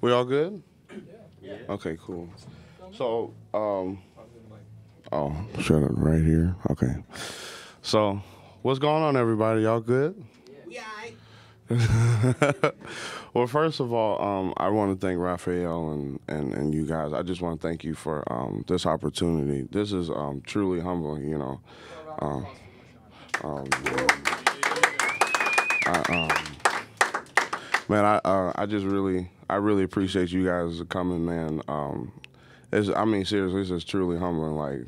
We all good? Yeah. Okay, cool. So, oh, shut up right here. Okay. So, what's going on, everybody? Y'all good? We aight. Well, first of all, I want to thank Raphael and you guys. I just want to thank you for this opportunity. This is truly humbling, you know. Um, um, I, Man, I just I really appreciate you guys coming, man. I mean, seriously, this is truly humbling. Like,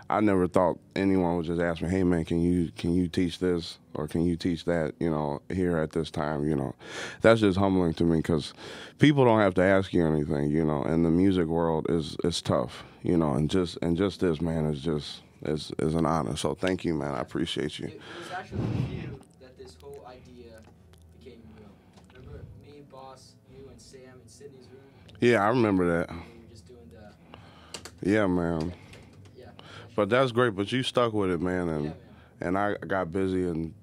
I never thought anyone would just ask me, "Hey, man, can you teach this or can you teach that?" You know, here at this time, you know, that's just humbling to me because people don't have to ask you anything, you know. And the music world is tough, you know, and just this, man, is an honor. So thank you, man. I appreciate you. It was actually with you that this whole idea became real. Remember me, Boss, you, and Sam in Sydney's room? Yeah, I remember that. And we were just doing Yeah, man. yeah. But that's great. But you stuck with it, man, Yeah, man. and I got busy and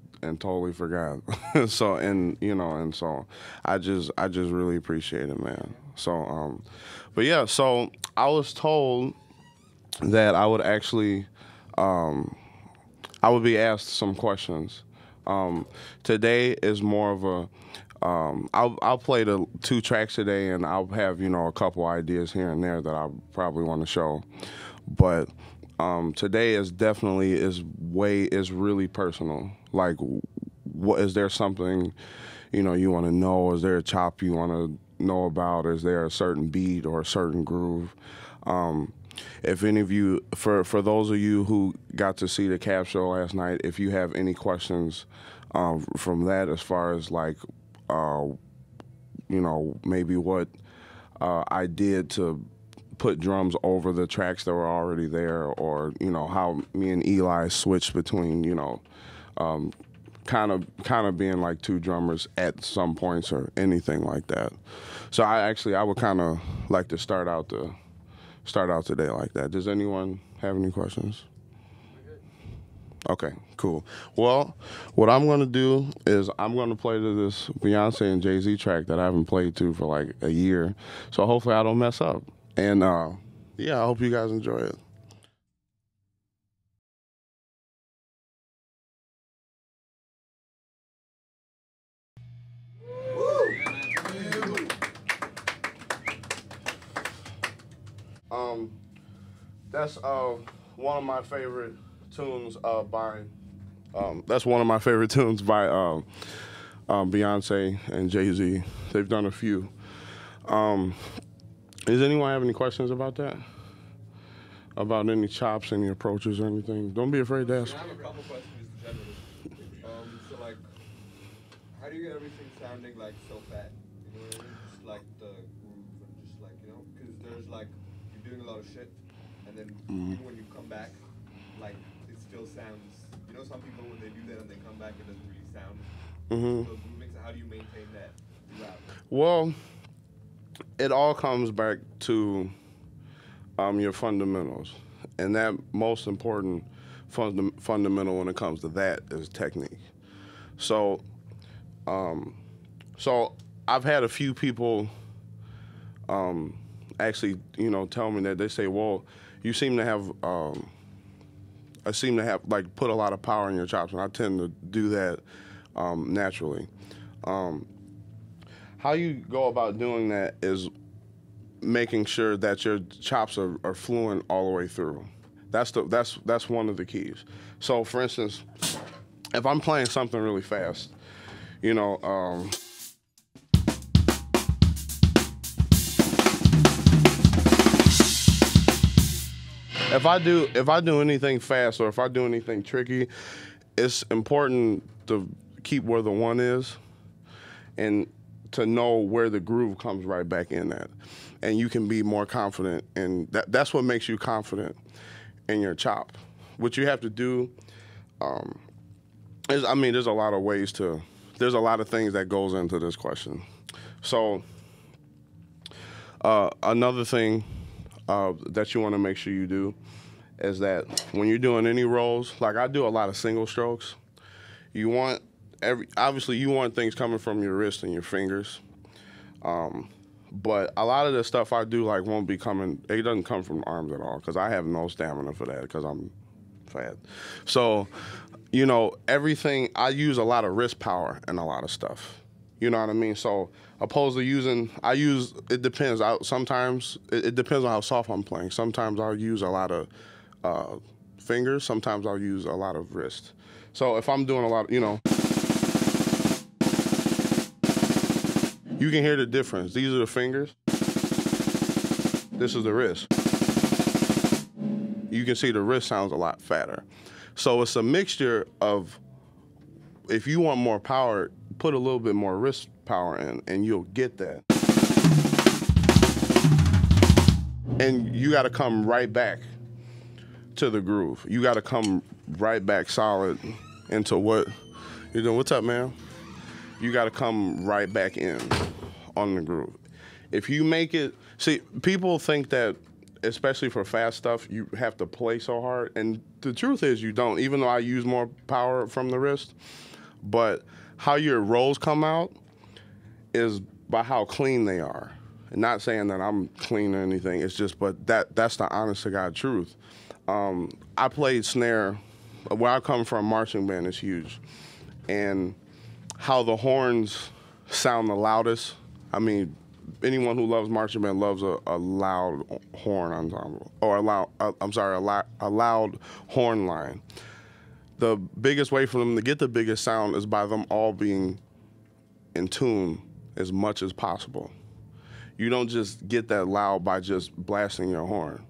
totally forgot. So and you know and so I just really appreciate it, man. So but yeah. So I was told that I would actually I would be asked some questions. Today is more of a I'll play the two tracks today, and I'll have a couple ideas here and there that I probably want to show, but today is definitely is really personal. Like, what is there something you want to know? Is there a chop you want to know about? Is there a certain beat or a certain groove? If any of you, for those of you who got to see the Cap show last night, if you have any questions from that, as far as like, maybe what I did to put drums over the tracks that were already there, or how me and Eli switched between kind of being like two drummers at some points or anything like that. So I would kind of like to start out today like that. Does anyone have any questions? Okay, cool. Well, what I'm going to do is I'm going to play to this Beyonce and Jay-Z track that I haven't played to for like a year. So hopefully I don't mess up. And yeah, I hope you guys enjoy it. Um, that's one of my favorite tunes by Beyonce and Jay-Z. They've done a few. Um, does anyone have any questions about that? About any chops, any approaches, or anything? Don't be afraid to ask. I have a couple questions generally. So like, how do you get everything sounding like so fat? You know what I mean? Just like the groove and just like because there's like you're doing a lot of shit, and then even when you come back, like it still sounds. Some people when they do that and they come back, it doesn't really sound. So grooving. So how do you maintain that throughout? Well, it all comes back to your fundamentals, and that most important fundamental when it comes to that is technique. So, so I've had a few people actually, tell me that they say, "Well, you seem to have." I seem to have like put a lot of power in your chops, and I tend to do that naturally. How you go about doing that is making sure that your chops are fluent all the way through. That's one of the keys. So, for instance, if I'm playing something really fast, if I do anything fast or if I do anything tricky, it's important to keep where the one is and to know where the groove comes right back in at. And you can be more confident, and that's what makes you confident in your chop. What you have to do there's a lot of ways there's a lot of things that goes into this question. So another thing that you want to make sure you do is that when you're doing any rolls, like I do a lot of single strokes, you want things coming from your wrist and your fingers. But a lot of the stuff I do like won't be coming. It doesn't come from arms at all because I have no stamina for that because I'm fat. So, you know, everything I use a lot of wrist power and a lot of stuff. You know what I mean? So opposed to using, it depends. Sometimes it depends on how soft I'm playing. Sometimes I'll use a lot of fingers. Sometimes I'll use a lot of wrist. So if I'm doing a lot, you know, you can hear the difference. These are the fingers. This is the wrist. You can see the wrist sounds a lot fatter. So it's a mixture of, if you want more power, put a little bit more wrist power in and you'll get that. And you gotta come right back to the groove. You gotta come right back solid into what you're doing. What's up, man? You gotta come right back in on the groove. If you make it, see, people think that, especially for fast stuff, you have to play so hard. And the truth is you don't, even though I use more power from the wrist. But how your rolls come out is by how clean they are. And not saying that I'm clean or anything, it's just, but that's the honest to God truth. I played snare, where I come from, marching band is huge. And how the horns sound the loudest, I mean, anyone who loves marching band loves a loud horn ensemble, or a loud horn line. The biggest way for them to get the biggest sound is by them all being in tune as much as possible. You don't just get that loud by just blasting your horn.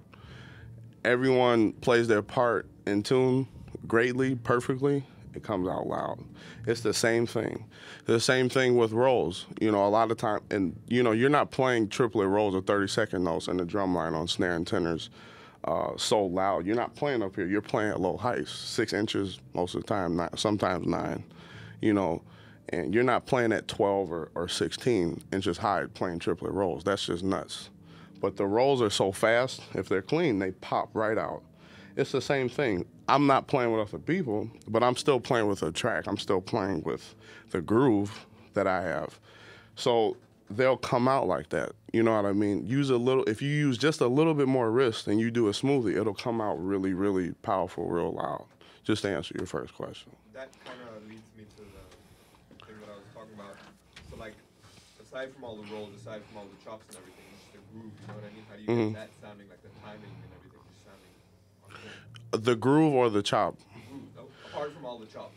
Everyone plays their part in tune greatly, perfectly, it comes out loud. It's the same thing. The same thing with rolls. You know, a lot of time, and you know, you're not playing triplet rolls or 30-second notes in the drum line on snare and tenors so loud. You're not playing up here. You're playing at low heights, 6 inches most of the time, sometimes 9. You know, and you're not playing at 12 or 16 inches high playing triplet rolls. That's just nuts. But the rolls are so fast, if they're clean, they pop right out. It's the same thing. I'm not playing with other people, but I'm still playing with a track. I'm still playing with the groove that I have. So they'll come out like that. You know what I mean? If you use just a little bit more wrist and you do it smoothly, it'll come out really, really powerful, real loud. Just to answer your first question. That kind of leads me to the thing that I was talking about. So like, aside from all the rolls, aside from all the chops and everything, it's the groove, you know what I mean? How do you get that sounding, like the timing and everything, just sounding on point? The groove or the chop? Apart from all the chops.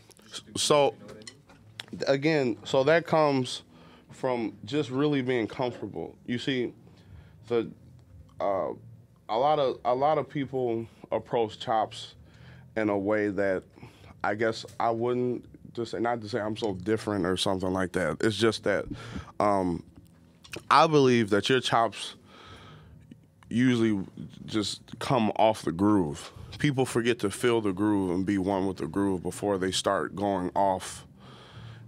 So, you know what I mean? Again, so that comes from just really being comfortable. You see, a lot of people approach chops in a way that I guess I wouldn't just say, not to say I'm so different or something like that. It's just that I believe that your chops usually just come off the groove. People forget to feel the groove and be one with the groove before they start going off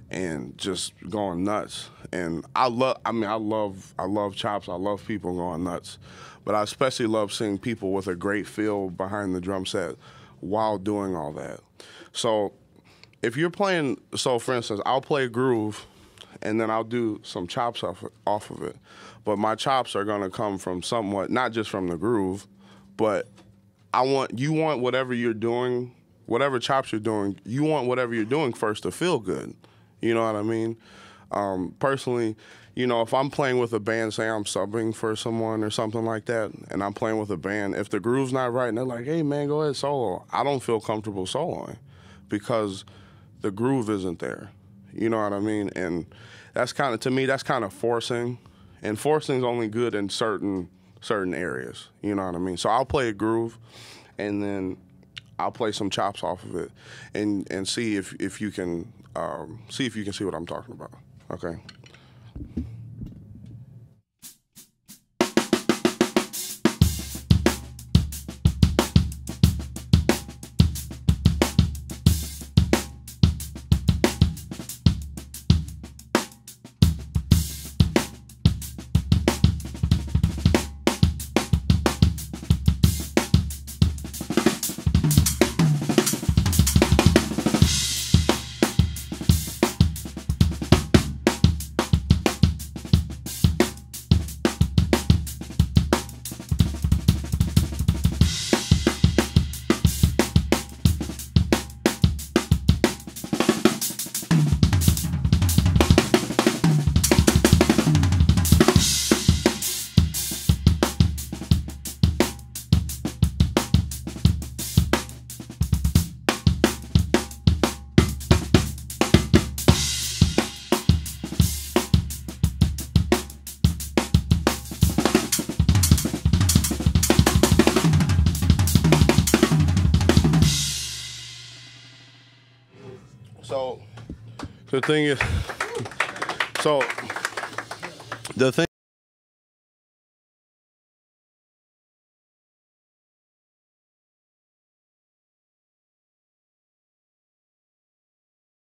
and just going nuts. And I love chops. I love people going nuts. But I especially love seeing people with a great feel behind the drum set while doing all that. So if you're playing, so for instance, I'll play a groove and then I'll do some chops off of it. But my chops are gonna come from somewhat, not just from the groove, but you want whatever you're doing, whatever chops you're doing, you want whatever you're doing first to feel good. You know what I mean? Personally, you know, if I'm playing with a band, say I'm subbing for someone or something like that, and I'm playing with a band, if the groove's not right and they're like, hey man, go ahead solo, I don't feel comfortable soloing because the groove isn't there. You know what I mean? And that's kind of, to me, that's kind of forcing. And forcing's only good in certain areas. You know what I mean? So I'll play a groove and then I'll play some chops off of it and see if you can see what I'm talking about. Okay. So the thing is, so the thing.